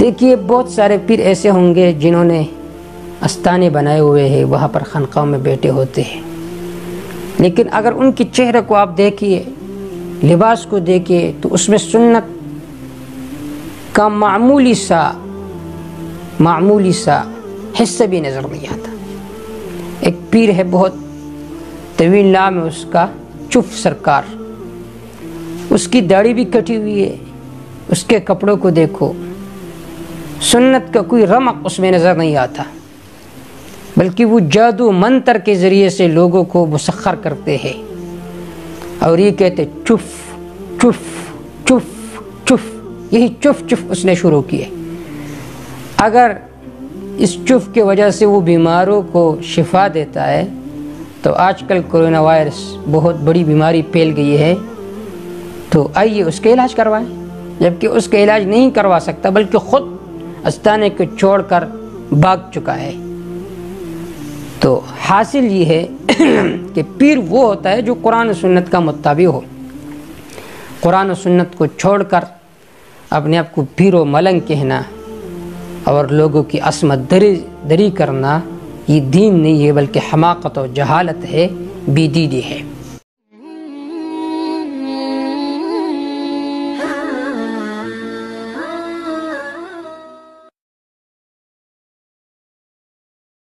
دیکھیے بہت سارے پیر ایسے ہوں گے جنہوں نے استانے بنائے ہوئے ہیں، وہاں پر خانقاہوں میں بیٹھے ہوتے ہیں، لیکن اگر ان کے چہرے کو آپ دیکھیے، لباس کو دیکھیے، تو اس میں سنت کا معمولی سا حصہ بھی نظر نہیں آتا۔ ایک پیر ہے بہت طویل نام ہے اس کا، چف سرکار، اس کی داڑھی بھی کٹی ہوئی ہے، اس کے کپڑوں کو دیکھو، سنت کا کوئی رمق اس میں نظر نہیں آتا، بلکہ وہ جادو منتر کے ذریعے سے لوگوں کو مسخر کرتے ہیں اور یہ کہتے چف چف چف چف، یہی چف چف اس نے شروع کیے۔ اگر اس چف کی وجہ سے وہ بیماروں کو شفا دیتا ہے تو آج کل کرونا وائرس بہت بڑی بیماری پھیل گئی ہے، تو آئیے اس کا علاج کروائیں، جبکہ اس کا علاج نہیں کروا سکتا بلکہ خود استانے کو چھوڑ کر بھاگ چکا ہے۔ تو حاصل یہ ہے کہ پیر وہ ہوتا ہے جو قرآن و سنت کا متابع ہو۔ قرآن و سنت کو چھوڑ کر اپنے آپ کو پیر و ملنگ کہنا اور لوگوں کی عصمت دری کرنا، یہ دین نہیں ہے بلکہ حماقت و جہالت ہے، بے دینی ہے۔